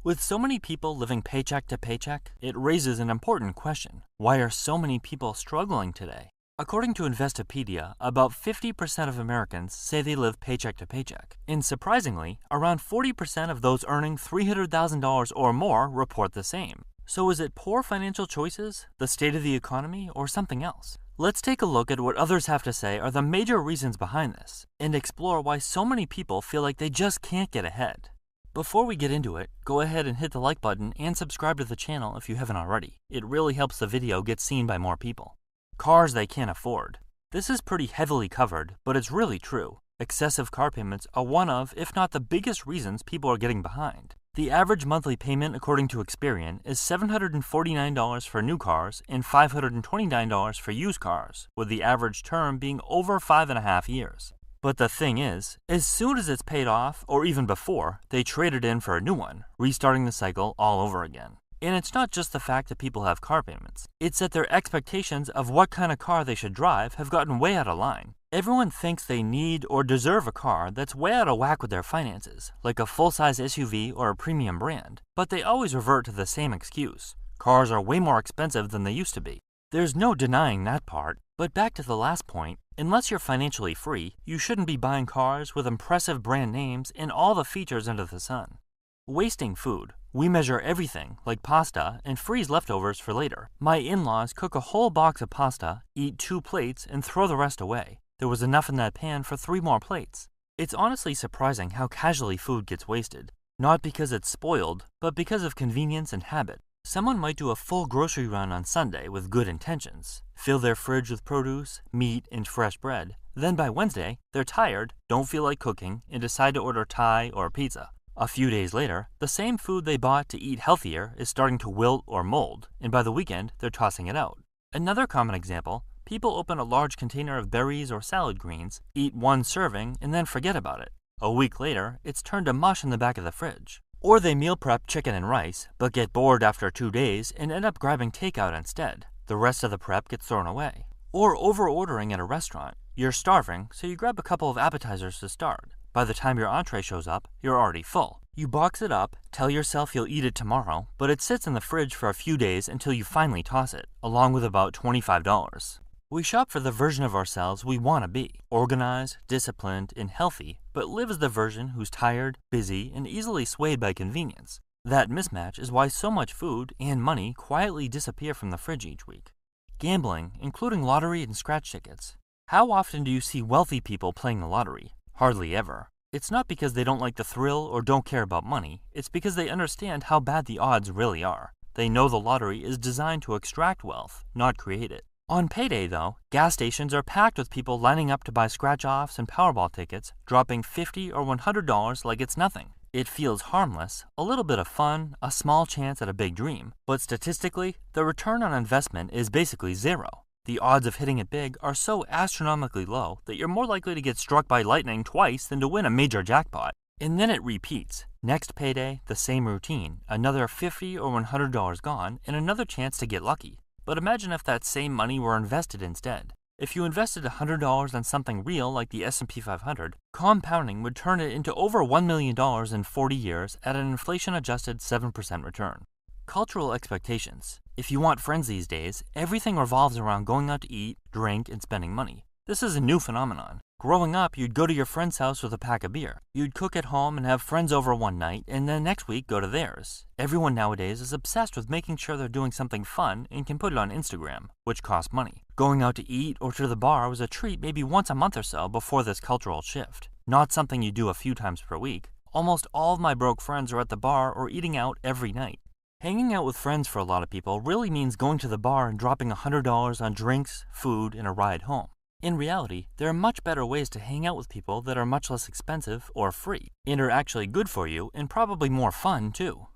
With so many people living paycheck to paycheck, it raises an important question. Why are so many people struggling today? According to Investopedia, about 50% of Americans say they live paycheck to paycheck. And surprisingly, around 40% of those earning $300,000 or more report the same. So is it poor financial choices, the state of the economy, or something else? Let's take a look at what others have to say are the major reasons behind this, and explore why so many people feel like they just can't get ahead. Before we get into it, go ahead and hit the like button and subscribe to the channel if you haven't already. It really helps the video get seen by more people. Cars they can't afford. This is pretty heavily covered, but it's really true. Excessive car payments are one of, if not the biggest reasons people are getting behind. The average monthly payment according to Experian is $749 for new cars and $529 for used cars, with the average term being over 5.5 years. But the thing is, as soon as it's paid off, or even before, they trade it in for a new one, restarting the cycle all over again. And it's not just the fact that people have car payments. It's that their expectations of what kind of car they should drive have gotten way out of line. Everyone thinks they need or deserve a car that's way out of whack with their finances, like a full-size SUV or a premium brand. But they always revert to the same excuse. Cars are way more expensive than they used to be. There's no denying that part. But back to the last point, unless you're financially free, you shouldn't be buying cars with impressive brand names and all the features under the sun. Wasting food. We measure everything, like pasta, and freeze leftovers for later. My in-laws cook a whole box of pasta, eat 2 plates, and throw the rest away. There was enough in that pan for 3 more plates. It's honestly surprising how casually food gets wasted. Not because it's spoiled, but because of convenience and habit. Someone might do a full grocery run on Sunday with good intentions, fill their fridge with produce, meat, and fresh bread. Then by Wednesday, they're tired, don't feel like cooking, and decide to order Thai or pizza. A few days later, the same food they bought to eat healthier is starting to wilt or mold, and by the weekend, they're tossing it out. Another common example, people open a large container of berries or salad greens, eat 1 serving, and then forget about it. A week later, it's turned to mush in the back of the fridge. Or they meal prep chicken and rice, but get bored after 2 days and end up grabbing takeout instead. The rest of the prep gets thrown away. Or over-ordering at a restaurant. You're starving, so you grab a couple of appetizers to start. By the time your entree shows up, you're already full. You box it up, tell yourself you'll eat it tomorrow, but it sits in the fridge for a few days until you finally toss it, along with about $25. We shop for the version of ourselves we want to be, organized, disciplined, and healthy, but live as the version who's tired, busy, and easily swayed by convenience. That mismatch is why so much food and money quietly disappear from the fridge each week. Gambling, including lottery and scratch tickets. How often do you see wealthy people playing the lottery? Hardly ever. It's not because they don't like the thrill or don't care about money, it's because they understand how bad the odds really are. They know the lottery is designed to extract wealth, not create it. On payday, though, gas stations are packed with people lining up to buy scratch-offs and Powerball tickets, dropping $50 or $100 like it's nothing. It feels harmless, a little bit of fun, a small chance at a big dream, but statistically, the return on investment is basically zero. The odds of hitting it big are so astronomically low that you're more likely to get struck by lightning twice than to win a major jackpot. And then it repeats. Next payday, the same routine, another $50 or $100 gone, and another chance to get lucky. But imagine if that same money were invested instead. If you invested $100 on something real like the S&P 500, compounding would turn it into over $1 million in 40 years at an inflation-adjusted 7% return. Cultural expectations. If you want friends these days, everything revolves around going out to eat, drink, and spending money. This is a new phenomenon. Growing up, you'd go to your friend's house with a pack of beer. You'd cook at home and have friends over one night, and then next week go to theirs. Everyone nowadays is obsessed with making sure they're doing something fun and can put it on Instagram, which costs money. Going out to eat or to the bar was a treat maybe once a month or so before this cultural shift. Not something you do a few times per week. Almost all of my broke friends are at the bar or eating out every night. Hanging out with friends for a lot of people really means going to the bar and dropping $100 on drinks, food, and a ride home. In reality, there are much better ways to hang out with people that are much less expensive or free, and are actually good for you and probably more fun too.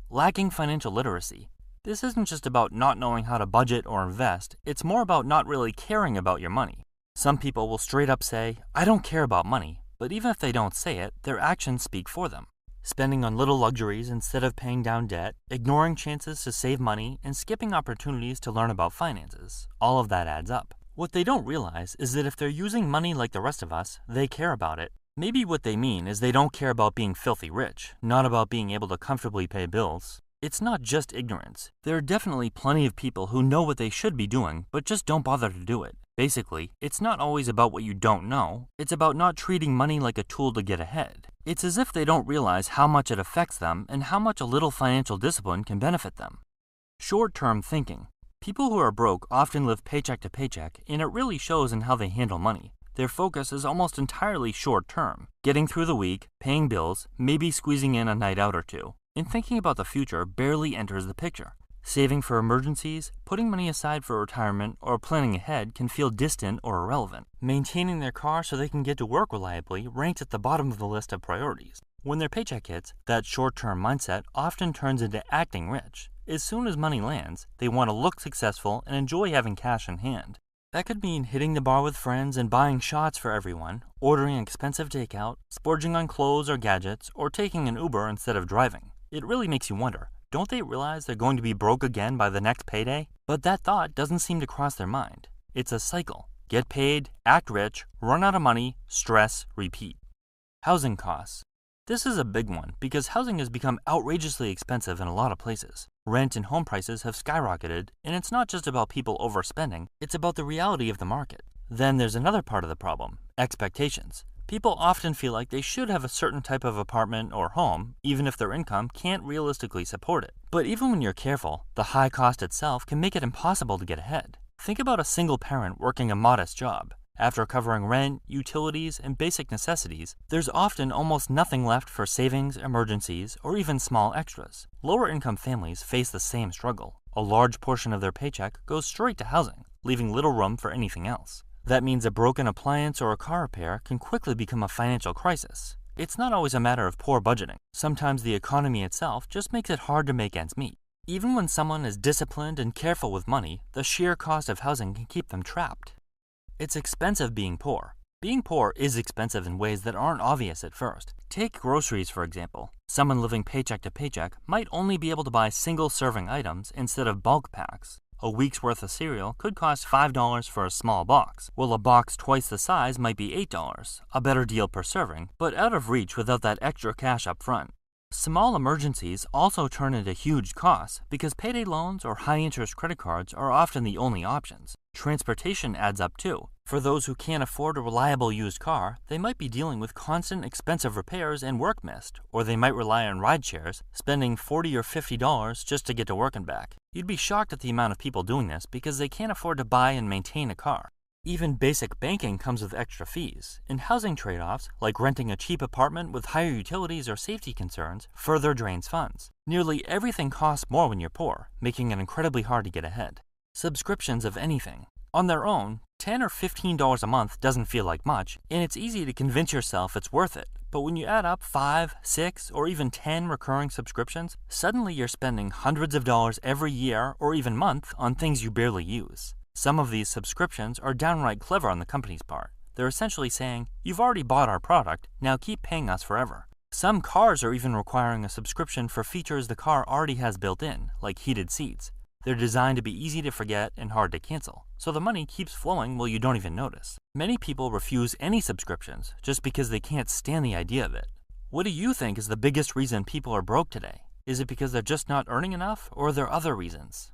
Lacking financial literacy. This isn't just about not knowing how to budget or invest, it's more about not really caring about your money. Some people will straight up say, "I don't care about money," but even if they don't say it, their actions speak for them. Spending on little luxuries instead of paying down debt, ignoring chances to save money, and skipping opportunities to learn about finances. All of that adds up. What they don't realize is that if they're using money like the rest of us, they care about it. Maybe what they mean is they don't care about being filthy rich, not about being able to comfortably pay bills. It's not just ignorance. There are definitely plenty of people who know what they should be doing, but just don't bother to do it. Basically, it's not always about what you don't know, it's about not treating money like a tool to get ahead. It's as if they don't realize how much it affects them and how much a little financial discipline can benefit them. Short-term thinking. People who are broke often live paycheck to paycheck, and it really shows in how they handle money. Their focus is almost entirely short-term, getting through the week, paying bills, maybe squeezing in a night out or two. And thinking about the future barely enters the picture. Saving for emergencies, putting money aside for retirement, or planning ahead can feel distant or irrelevant. Maintaining their car so they can get to work reliably ranks at the bottom of the list of priorities. When their paycheck hits, that short-term mindset often turns into acting rich. As soon as money lands, they want to look successful and enjoy having cash in hand. That could mean hitting the bar with friends and buying shots for everyone, ordering expensive takeout, splurging on clothes or gadgets, or taking an Uber instead of driving. It really makes you wonder, don't they realize they're going to be broke again by the next payday? But that thought doesn't seem to cross their mind. It's a cycle. Get paid, act rich, run out of money, stress, repeat. Housing costs. This is a big one because housing has become outrageously expensive in a lot of places. Rent and home prices have skyrocketed, and it's not just about people overspending, it's about the reality of the market. Then there's another part of the problem, expectations. People often feel like they should have a certain type of apartment or home, even if their income can't realistically support it. But even when you're careful, the high cost itself can make it impossible to get ahead. Think about a single parent working a modest job. After covering rent, utilities, and basic necessities, there's often almost nothing left for savings, emergencies, or even small extras. Lower-income families face the same struggle. A large portion of their paycheck goes straight to housing, leaving little room for anything else. That means a broken appliance or a car repair can quickly become a financial crisis. It's not always a matter of poor budgeting. Sometimes the economy itself just makes it hard to make ends meet. Even when someone is disciplined and careful with money, the sheer cost of housing can keep them trapped. It's expensive being poor. Being poor is expensive in ways that aren't obvious at first. Take groceries, for example. Someone living paycheck to paycheck might only be able to buy single-serving items instead of bulk packs. A week's worth of cereal could cost $5 for a small box, while a box twice the size might be $8, a better deal per serving, but out of reach without that extra cash up front. Small emergencies also turn into huge costs because payday loans or high-interest credit cards are often the only options. Transportation adds up too. For those who can't afford a reliable used car, they might be dealing with constant expensive repairs and work missed, or they might rely on ride shares, spending $40 or $50 just to get to work and back. You'd be shocked at the amount of people doing this because they can't afford to buy and maintain a car. Even basic banking comes with extra fees, and housing trade-offs, like renting a cheap apartment with higher utilities or safety concerns, further drains funds. Nearly everything costs more when you're poor, making it incredibly hard to get ahead. Subscriptions of anything. On their own, $10 or $15 a month doesn't feel like much, and it's easy to convince yourself it's worth it. But when you add up 5, 6, or even 10 recurring subscriptions, suddenly you're spending hundreds of dollars every year or even month on things you barely use. Some of these subscriptions are downright clever on the company's part. They're essentially saying, you've already bought our product, now keep paying us forever. Some cars are even requiring a subscription for features the car already has built in, like heated seats. They're designed to be easy to forget and hard to cancel, so the money keeps flowing while you don't even notice. Many people refuse any subscriptions just because they can't stand the idea of it. What do you think is the biggest reason people are broke today? Is it because they're just not earning enough, or are there other reasons?